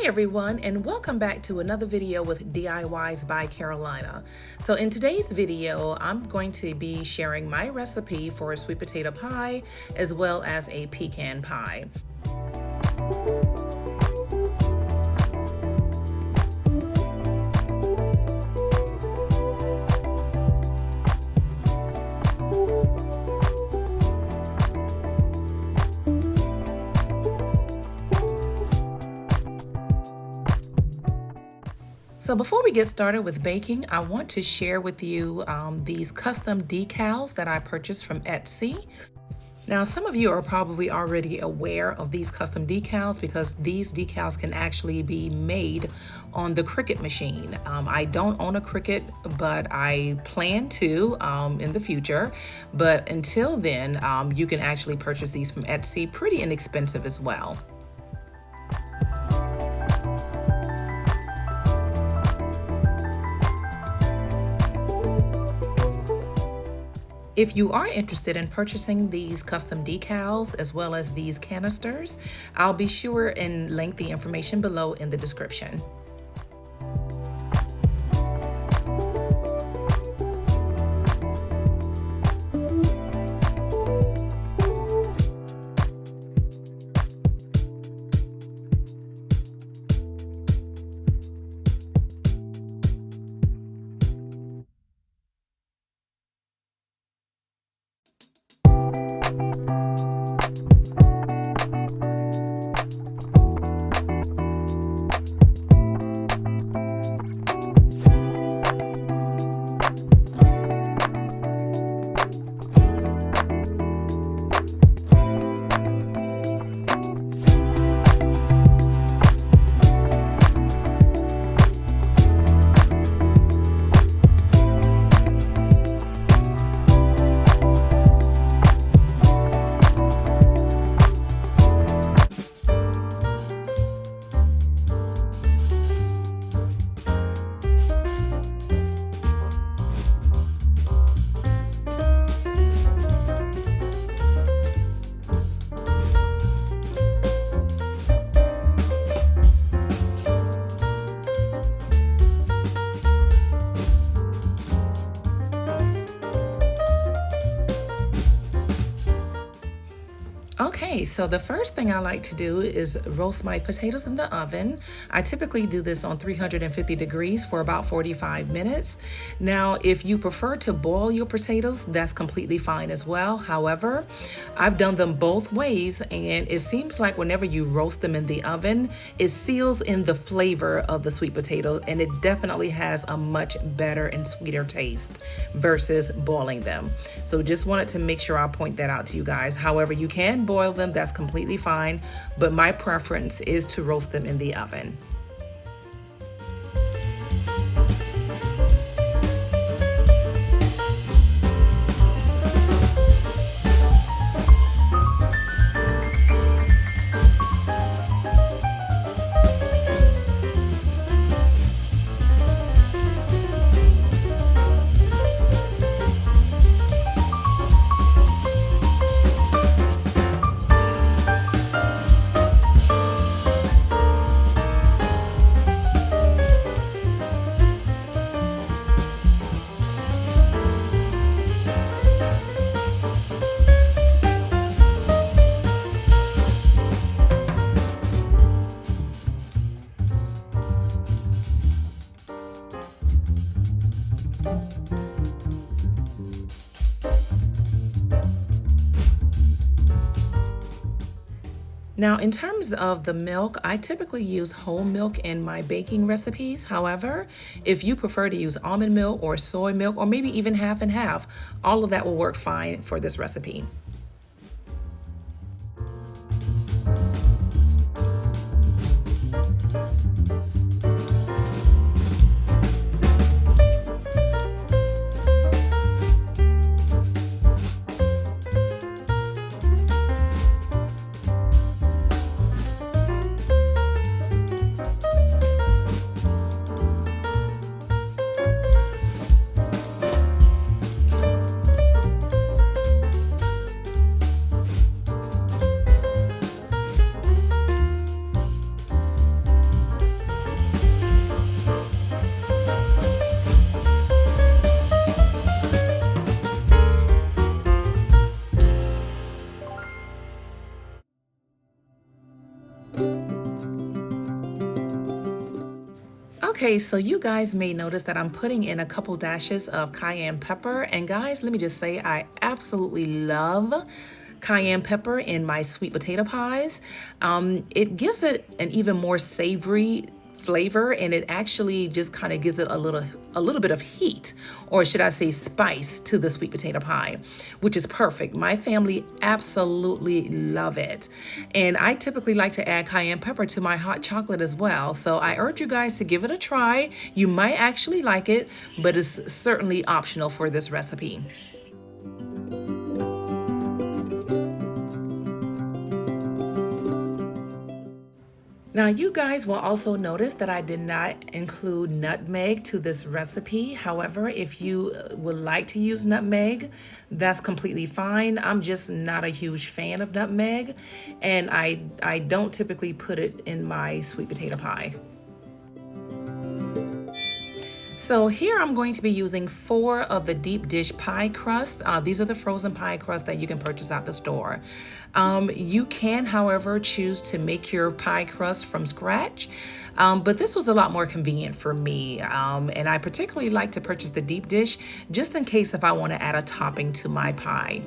everyone, and welcome back to another video with DIYs by Carolina. So in today's video, I'm going to be sharing my recipe for a sweet potato pie as well as a pecan pie. So before we get started with baking, I want to share with you these custom decals that I purchased from Etsy. Now, some of you are probably already aware of these custom decals because these decals can actually be made on the Cricut machine. I don't own a Cricut, but I plan to in the future. But until then, you can actually purchase these from Etsy, pretty inexpensive as well. If you are interested in purchasing these custom decals as well as these canisters, I'll be sure and link the information below in the description. Okay, so the first thing I like to do is roast my potatoes in the oven. I typically do this on 350 degrees for about 45 minutes. Now, if you prefer to boil your potatoes, that's completely fine as well. However, I've done them both ways, and it seems like whenever you roast them in the oven, it seals in the flavor of the sweet potato, and it definitely has a much better and sweeter taste versus boiling them. So just wanted to make sure I point that out to you guys. However, you can boil them, that's completely fine, but my preference is to roast them in the oven. Now, in terms of the milk, I typically use whole milk in my baking recipes. However, if you prefer to use almond milk or soy milk, or maybe even half and half, all of that will work fine for this recipe. Okay, so you guys may notice that I'm putting in a couple dashes of cayenne pepper. And guys, let me just say, I absolutely love cayenne pepper in my sweet potato pies. It gives it an even more savory flavor, and it actually just kind of gives it a little bit of heat, or should I say spice, to the sweet potato pie, which is perfect. My family absolutely love it, and I typically like to add cayenne pepper to my hot chocolate as well. So I urge you guys to give it a try. You might actually like it, but it's certainly optional for this recipe. Now, you guys will also notice that I did not include nutmeg to this recipe. However, if you would like to use nutmeg, that's completely fine. I'm just not a huge fan of nutmeg, and I don't typically put it in my sweet potato pie. So here I'm going to be using 4 of the deep dish pie crusts. These are the frozen pie crusts that you can purchase at the store. You can, however, choose to make your pie crust from scratch, but this was a lot more convenient for me. And I particularly like to purchase the deep dish just in case if I want to add a topping to my pie.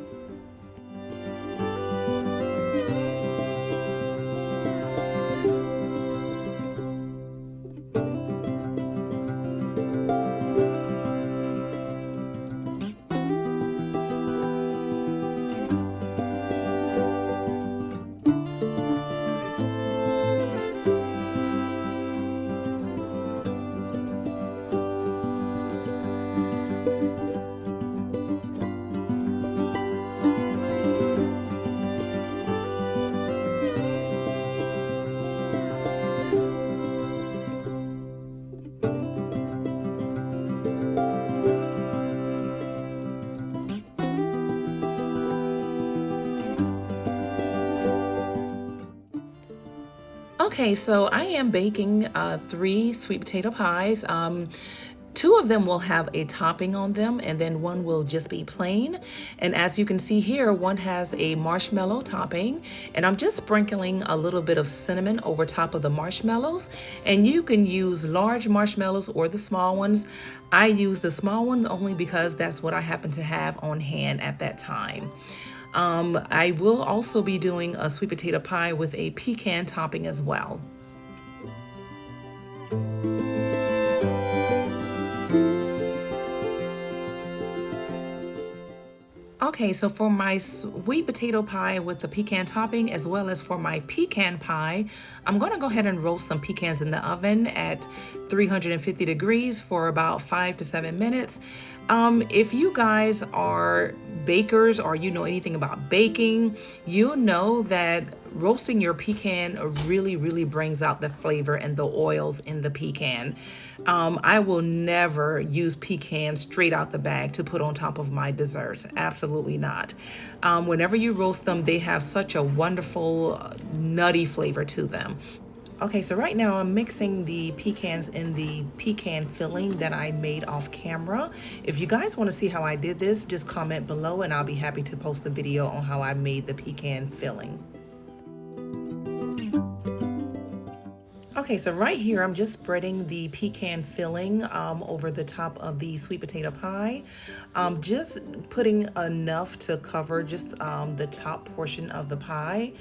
Okay, so I am baking 3 sweet potato pies. 2 of them will have a topping on them, and then 1 will just be plain. And as you can see here, 1 has a marshmallow topping, and I'm just sprinkling a little bit of cinnamon over top of the marshmallows. And you can use large marshmallows or the small ones. I use the small ones only because that's what I happen to have on hand at that time. I will also be doing a sweet potato pie with a pecan topping as well. Okay, so for my sweet potato pie with the pecan topping, as well as for my pecan pie, I'm going to go ahead and roast some pecans in the oven at 350 degrees for about 5 to 7 minutes. If you guys are bakers or you know anything about baking, you know that roasting your pecan really brings out the flavor and the oils in the pecan. I will never use pecans straight out the bag to put on top of my desserts. Absolutely not. Whenever you roast them, they have such a wonderful nutty flavor to them. Okay, so right now I'm mixing the pecans in the pecan filling that I made off camera. If you guys want to see how I did this, just comment below and I'll be happy to post a video on how I made the pecan filling. Okay, so right here I'm just spreading the pecan filling over the top of the sweet potato pie. Just putting enough to cover just the top portion of the pie.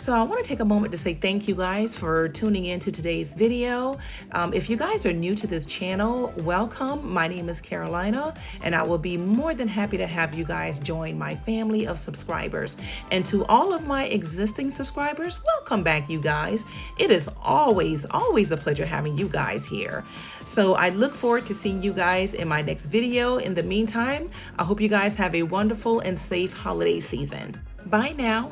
So I want to take a moment to say thank you guys for tuning in to today's video. If you guys are new to this channel, welcome. My name is Carolina, and I will be more than happy to have you guys join my family of subscribers. And to all of my existing subscribers, welcome back, you guys. It is always a pleasure having you guys here. So I look forward to seeing you guys in my next video. In the meantime, I hope you guys have a wonderful and safe holiday season. Bye now.